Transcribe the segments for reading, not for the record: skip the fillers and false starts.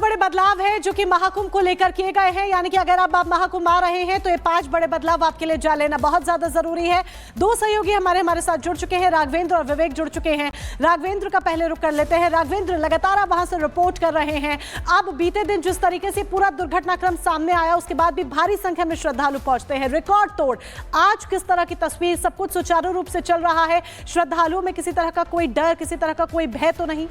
बड़े बदलाव हैं जो कि महाकुंभ को लेकर किए गए हैं, यानी कि अगर आप महाकुंभ आ रहे हैं तो ये 5 बड़े बदलाव आपके लिए जान लेना बहुत ज्यादा जरूरी है। 2 सहयोगी हमारे साथ जुड़ चुके हैं, राघवेंद्र और विवेक जुड़ चुके हैं। राघवेंद्र का पहले रुख कर लेते हैं। राघवेंद्र, लगातार आप वहां से रिपोर्ट कर रहे हैं। अब बीते दिन जिस तरीके से पूरा दुर्घटनाक्रम सामने आया, उसके बाद भी भारी संख्या में श्रद्धालु पहुंचते हैं, रिकॉर्ड तोड़। आज किस तरह की तस्वीर, सब कुछ सुचारू रूप से चल रहा है? श्रद्धालुओं में किसी तरह का कोई डर, किसी तरह का कोई भय तो नहीं?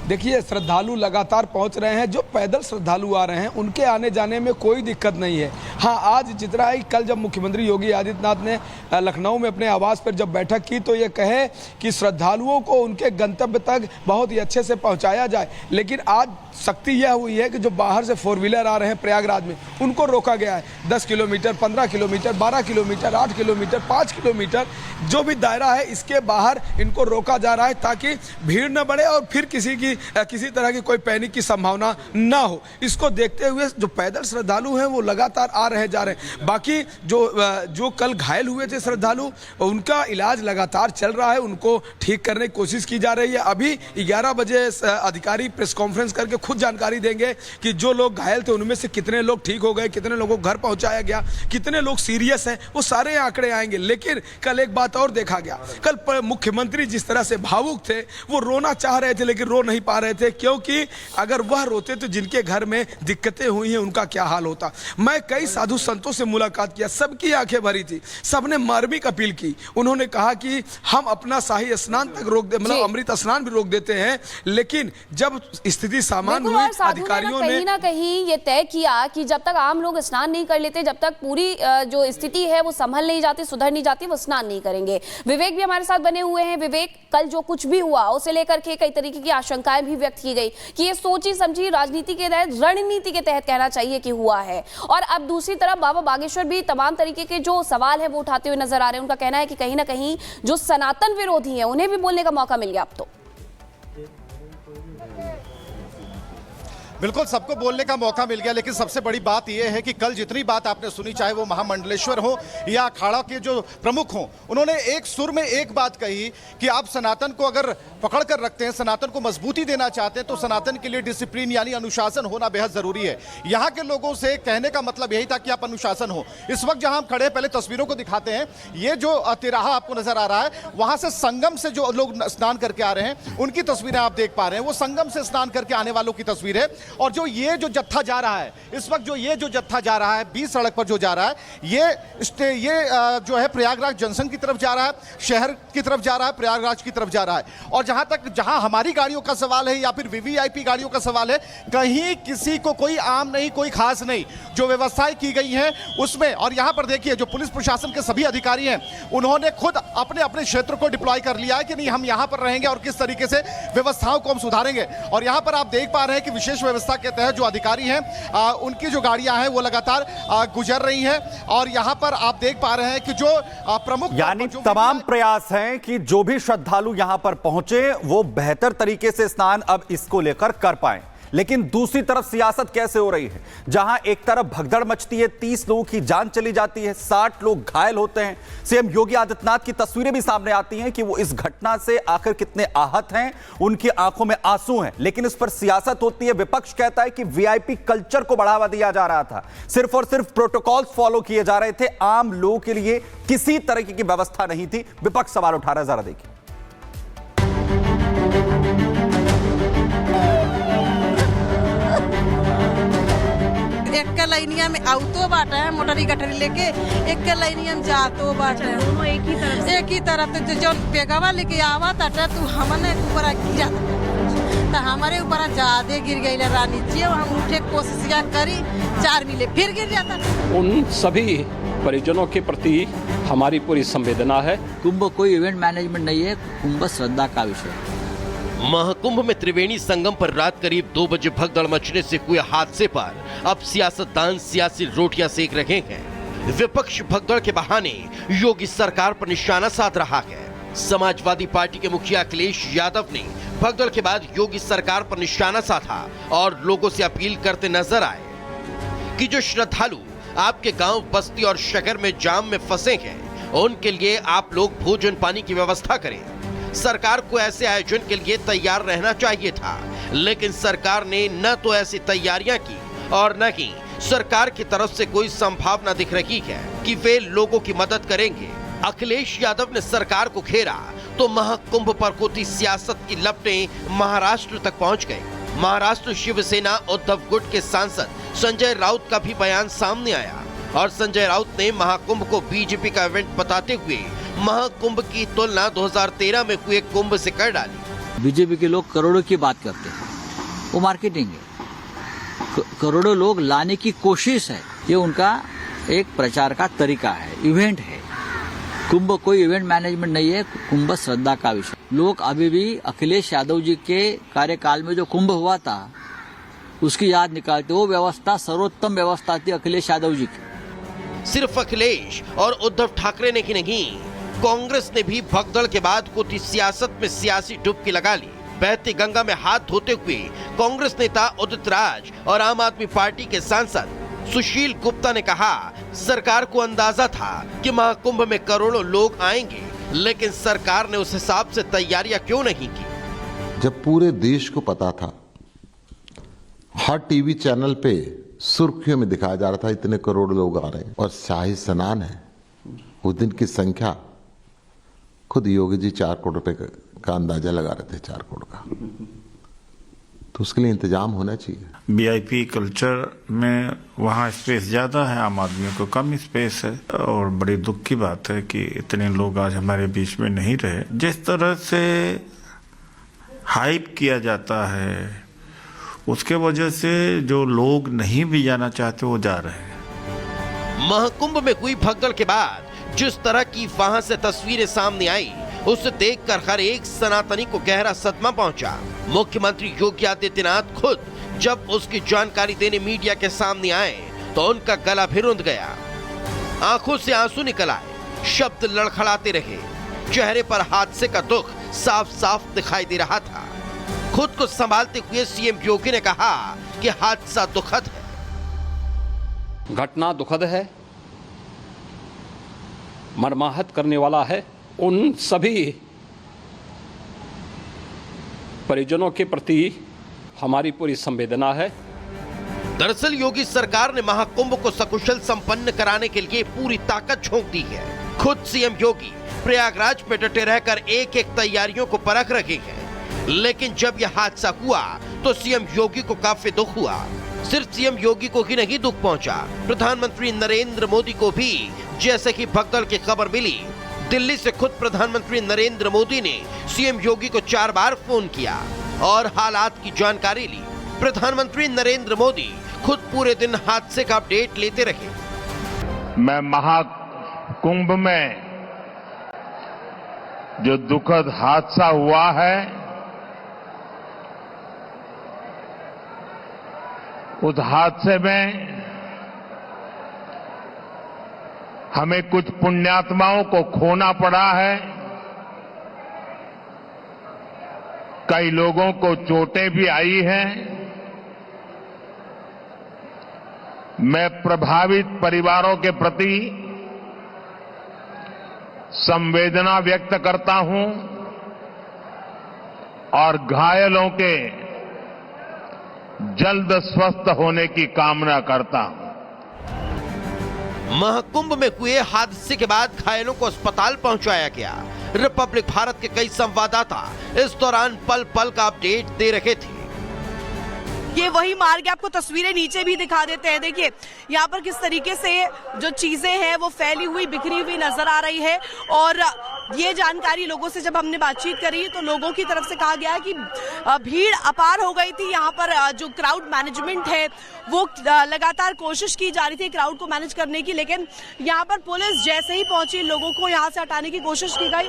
देखिए, श्रद्धालु लगातार पहुंच रहे हैं। जो पैदल श्रद्धालु आ रहे हैं उनके आने जाने में कोई दिक्कत नहीं है। हाँ, आज जितना ही कल जब मुख्यमंत्री योगी आदित्यनाथ ने लखनऊ में अपने आवास पर जब बैठक की तो ये कहे कि श्रद्धालुओं को उनके गंतव्य तक बहुत ही अच्छे से पहुंचाया जाए, लेकिन आज सख्ती यह हुई है कि जो बाहर से 4 व्हीलर आ रहे हैं प्रयागराज में, उनको रोका गया है। 10 kilometre, 15 kilometre, 12 kilometre, 8 kilometre, 5 kilometre जो भी दायरा है इसके बाहर इनको रोका जा रहा है ताकि भीड़ न बढ़े और फिर किसी तरह की कोई पैनिक की संभावना ना हो। इसको देखते हुए जो पैदल श्रद्धालु हैं वो लगातार आ रहे जा रहे हैं। बाकी जो कल घायल हुए थे श्रद्धालु, उनका इलाज लगातार चल रहा है, उनको ठीक करने की कोशिश की जा रही है। अभी 11 बजे अधिकारी प्रेस कॉन्फ्रेंस करके खुद जानकारी देंगे कि जो लोग घायल थे उनमें से कितने लोग ठीक हो गए, कितने लोगों को घर पहुंचाया गया, कितने लोग सीरियस हैं, वो सारे आंकड़े आएंगे। लेकिन कल एक बात और देखा गया, कल मुख्यमंत्री जिस तरह से भावुक थे, वो रोना चाह रहे थे लेकिन रो नहीं पा रहे थे, क्योंकि अगर वह रोते तो जिनके घर में दिक्कतें हुई हैं उनका क्या हाल होता। मैं कई साधु संतों से मुलाकात किया, सबकी आंखें भरी थी, सबने मार्मिक अपील की। उन्होंने कहा कि हम अपना शाही स्नान तक रोक दे, मतलब अमृत स्नान भी रोक देते हैं, लेकिन जब स्थिति सामान्य हुई, अधिकारियों ने कहीं ना कहीं ये तय किया कि जब तक आम लोग स्नान नहीं कर लेते, जब तक पूरी जो स्थिति है वो संभल नहीं जाती, सुधर नहीं जाती, वो स्नान नहीं करेंगे। विवेक भी हमारे साथ बने हुए हैं। विवेक, कल जो कुछ भी हुआ उसे लेकर के कई तरीके की आशंकाएं भी व्यक्त की गई कि ये सोची समझी राजनीति के तहत, रणनीति के तहत कहना चाहिए कि हुआ है। और अब दूसरी तरफ बाबा बागेश्वर भी तमाम तरीके के जो सवाल है वो उठाते हुए नजर आ रहे हैं। उनका कहना है कि कहीं ना कहीं जो सनातन विरोधी है उन्हें भी बोलने का मौका मिल गया अब तो। बिल्कुल, सबको बोलने का मौका मिल गया, लेकिन सबसे बड़ी बात यह है कि कल जितनी बात आपने सुनी, चाहे वो महामंडलेश्वर हो या अखाड़ा के जो प्रमुख हों, उन्होंने एक सुर में एक बात कही कि आप सनातन को अगर पकड़ कर रखते हैं, सनातन को मजबूती देना चाहते हैं, तो सनातन के लिए डिसिप्लिन यानी अनुशासन होना बेहद जरूरी है। यहाँ के लोगों से कहने का मतलब यही था कि आप अनुशासन हो। इस वक्त जहाँ हम खड़े हैं, पहले तस्वीरों को दिखाते हैं। ये जो तिराहा आपको नजर आ रहा है, वहां से संगम से जो लोग स्नान करके आ रहे हैं उनकी तस्वीरें आप देख पा रहे हैं। वो संगम से स्नान करके आने वालों की तस्वीर है। और जो जत्था जा रहा है इस वक्त, जो जत्था जा रहा है 20 सड़क पर जो जा रहा है, ये जो है प्रयागराज जंक्शन की तरफ जा रहा है, शहर की तरफ जा रहा है, प्रयागराज की तरफ जा रहा है। और जहां हमारी गाड़ियों का सवाल है या फिर वीवीआईपी गाड़ियों का सवाल है, कहीं किसी को कोई आम नहीं, कोई खास नहीं। जो व्यवस्थाएं की गई हैं उसमें, और यहां पर देखिए जो पुलिस प्रशासन के सभी अधिकारी हैं, उन्होंने खुद अपने अपने क्षेत्र को डिप्लॉय कर लिया है कि नहीं, हम यहां पर रहेंगे और किस तरीके से व्यवस्थाओं को हम सुधारेंगे। और यहां पर आप देख पा रहे हैं कि विशेष व्यवस्था के तहत जो अधिकारी हैं उनकी जो गाड़ियां हैं वो लगातार गुजर रही हैं। और यहां पर आप देख पा रहे हैं कि जो प्रमुख, यानी तमाम प्रयास हैं कि जो भी श्रद्धालु यहां पर पहुंचे वो बेहतर तरीके से स्नान अब इसको लेकर कर पाएं। लेकिन दूसरी तरफ सियासत कैसे हो रही है, जहां एक तरफ भगदड़ मचती है, 30 लोगों की जान चली जाती है, 60 लोग घायल होते हैं। सीएम योगी आदित्यनाथ की तस्वीरें भी सामने आती हैं कि वो इस घटना से आखिर कितने आहत हैं, उनकी आंखों में आंसू हैं। लेकिन इस पर सियासत होती है। विपक्ष कहता है कि वीआईपी कल्चर को बढ़ावा दिया जा रहा था, सिर्फ और सिर्फ प्रोटोकॉल्स फॉलो किए जा रहे थे, आम लोगों के लिए किसी तरह की व्यवस्था नहीं थी। विपक्ष सवाल उठा रहा है, जरा देखिए। एक लाइनिया में आवतो बाटे है, मोटरी गठरी लेके एक लाइनिया में जातो बाटे है, दोनों एक ही तरफ। तो जो पेगवा लेके आवा ताटे तू हमने ऊपर गिरा तो हमारे ऊपर ज्यादा गिर गई रानी जी। हम उठे कोशिश करी, 4 मिले फिर गिर जाता। उन सभी परिजनों के प्रति हमारी पूरी संवेदना है। कुंभ कोई इवेंट मैनेजमेंट नहीं है, कुंभ श्रद्धा का विषय। महाकुंभ में त्रिवेणी संगम पर रात करीब 2 बजे भगदड़ मचने से हुए हादसे पर अब सियासतदान सियासी रोटियां सेक रहे हैं। विपक्ष भगदड़ के बहाने योगी सरकार पर निशाना साध रहा है। समाजवादी पार्टी के मुखिया अखिलेश यादव ने भगदड़ के बाद योगी सरकार पर निशाना साधा और लोगों से अपील करते नजर आए कि जो श्रद्धालु आपके गांव, बस्ती और शहर में जाम में फंसे हैं, उनके लिए आप लोग भोजन पानी की व्यवस्था करें। सरकार को ऐसे आयोजन के लिए तैयार रहना चाहिए था, लेकिन सरकार ने न तो ऐसी तैयारियां की और न ही सरकार की तरफ से कोई संभावना दिख रही है कि वे लोगों की मदद करेंगे। अखिलेश यादव ने सरकार को घेरा तो महाकुंभ पर होती सियासत की लपटें महाराष्ट्र तक पहुंच गई। महाराष्ट्र शिवसेना उद्धव गुट के सांसद संजय राउत का भी बयान सामने आया और संजय राउत ने महाकुंभ को बीजेपी का इवेंट बताते हुए महाकुंभ की तुलना 2013 में हुए कुंभ से कर डाली। बीजेपी के लोग करोड़ों की बात करते हैं, वो मार्केटिंग है। करोड़ों लोग लाने की कोशिश है, ये उनका एक प्रचार का तरीका है, इवेंट है। कुंभ कोई इवेंट मैनेजमेंट नहीं है, कुंभ श्रद्धा का विषय। लोग अभी भी अखिलेश यादव जी के कार्यकाल में जो कुंभ हुआ था उसकी याद निकालते। वो व्यवस्था सर्वोत्तम व्यवस्था थी अखिलेश यादव जी की। सिर्फ अखिलेश और उद्धव ठाकरे ने ही नहीं, कांग्रेस ने भी भगदड़ के बाद होती सियासत में सियासी डुबकी लगा ली। बहती गंगा में हाथ धोते हुए कांग्रेस नेता उदित राज और आम आदमी पार्टी के सांसद सुशील गुप्ता ने कहा, सरकार को अंदाजा था कि महाकुंभ में करोड़ों लोग आएंगे, लेकिन सरकार ने उस हिसाब से तैयारियां क्यों नहीं की। जब पूरे देश को पता था, हर टीवी चैनल पे सुर्खियों में दिखाया जा रहा था इतने करोड़ लोग आ रहे हैं और शाही स्नान है, उस दिन की संख्या खुद योगी जी 4 करोड़ रुपए का अंदाजा लगा रहे थे, 4 करोड़ का। तो उसके लिए इंतजाम होना चाहिए। वीआईपी कल्चर में वहाँ स्पेस ज्यादा है, आम आदमियों को कम स्पेस है और बड़ी दुख की बात है कि इतने लोग आज हमारे बीच में नहीं रहे। जिस तरह से हाइप किया जाता है उसके वजह से जो लोग नहीं भी जाना चाहते वो जा रहे हैं। महाकुंभ में हुई भगदड़ के बाद जिस तरह की वहां से तस्वीरें सामने आई, उसे देखकर हर एक सनातनी को गहरा सदमा पहुंचा। मुख्यमंत्री योगी आदित्यनाथ खुद जब उसकी जानकारी देने मीडिया के सामने आए तो उनका गला भी रुंध गया, आंखों से आंसू निकल आए, शब्द लड़खड़ाते रहे, चेहरे पर हादसे का दुख साफ साफ दिखाई दे रहा था। खुद को संभालते हुए सीएम योगी ने कहा कि हादसा दुखद है। घटना दुखद है, मर्माहत करने वाला है। उन सभी परिजनों के प्रति हमारी पूरी संवेदना है। दरअसल योगी सरकार ने महाकुंभ को सकुशल संपन्न कराने के लिए पूरी ताकत झोंक दी है। खुद सीएम योगी प्रयागराज में डटे रहकर एक एक तैयारियों को परख रहे हैं। लेकिन जब यह हादसा हुआ तो सीएम योगी को काफी दुख हुआ। सिर्फ सीएम योगी को ही नहीं दुख पहुंचा, प्रधानमंत्री नरेंद्र मोदी को भी। जैसे कि भगदड़ की खबर मिली, दिल्ली से खुद प्रधानमंत्री नरेंद्र मोदी ने सीएम योगी को 4 बार फोन किया और हालात की जानकारी ली। प्रधानमंत्री नरेंद्र मोदी खुद पूरे दिन हादसे का अपडेट लेते रहे। मैं महाकुंभ में जो दुखद हादसा हुआ है उस हादसे में हमें कुछ पुण्यात्माओं को खोना पड़ा है, कई लोगों को चोटें भी आई हैं। मैं प्रभावित परिवारों के प्रति संवेदना व्यक्त करता हूं और घायलों के जल्द स्वस्थ होने की कामना करता हूं। महाकुंभ में हुए हादसे के बाद घायलों को अस्पताल पहुंचाया गया। रिपब्लिक भारत के कई संवाददाता इस दौरान पल पल का अपडेट दे रहे थे। ये वही मार्ग, आपको तस्वीरें नीचे भी दिखा देते हैं। देखिए यहाँ पर किस तरीके से जो चीजें हैं वो फैली हुई, बिखरी हुई नजर आ रही है। और ये जानकारी लोगों से जब हमने बातचीत करी तो लोगों की तरफ से कहा गया कि भीड़ अपार हो गई थी। यहाँ पर जो क्राउड मैनेजमेंट है वो लगातार कोशिश की जा रही थी क्राउड को मैनेज करने की, लेकिन यहाँ पर पुलिस जैसे ही पहुंची लोगों को यहाँ से हटाने की कोशिश की गई।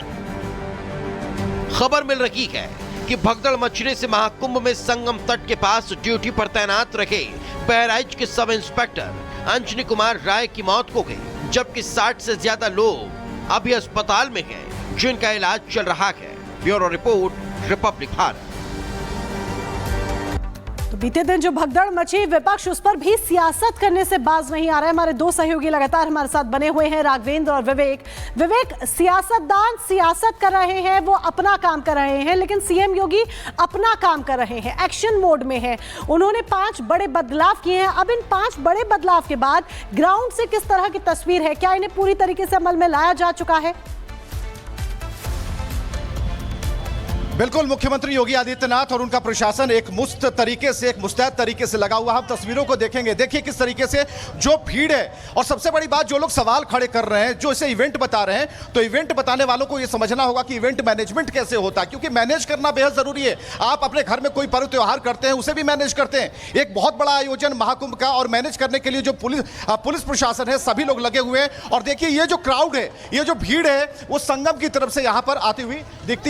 खबर मिल रही है कि भगदड़ मचने से महाकुंभ में संगम तट के पास ड्यूटी पर तैनात रखे बहराइच के सब इंस्पेक्टर अंजनी कुमार राय की मौत हो गई, जबकि 60 से ज्यादा लोग अभी अस्पताल में हैं, जिनका इलाज चल रहा है। Bureau report, Republic Bharat. तो बीते दिन जो भगदड़ मची, विपक्ष उस पर भी सियासत करने से बाज नहीं आ रहा है। हमारे दो सहयोगी लगातार हमारे साथ बने हुए हैं, राघवेंद्र और विवेक। विवेक, सियासतदान सियासत कर रहे हैं, वो अपना काम कर रहे हैं, लेकिन सीएम योगी अपना काम कर रहे हैं, एक्शन मोड में है। उन्होंने 5 बड़े बदलाव किए हैं। अब इन 5 बड़े बदलाव के बाद ग्राउंड से किस तरह की तस्वीर है? क्या इन्हें पूरी तरीके से अमल में लाया जा चुका है? बिल्कुल, मुख्यमंत्री योगी आदित्यनाथ और उनका प्रशासन एक मुस्तैद तरीके से लगा हुआ। हम तस्वीरों को देखेंगे, देखिए किस तरीके से जो भीड़ है, और सबसे बड़ी बात जो लोग सवाल खड़े कर रहे हैं, जो इसे इवेंट बता रहे हैं, तो इवेंट बताने वालों को यह समझना होगा कि इवेंट मैनेजमेंट कैसे होता है, क्योंकि मैनेज करना बेहद जरूरी है। आप अपने घर में कोई पर्व त्योहार करते हैं, उसे भी मैनेज करते हैं। एक बहुत बड़ा आयोजन महाकुंभ का, और मैनेज करने के लिए जो पुलिस प्रशासन है, सभी लोग लगे हुए हैं। और देखिए ये जो क्राउड है, ये जो भीड़ है, वो संगम की तरफ से यहां पर आती हुई दिखती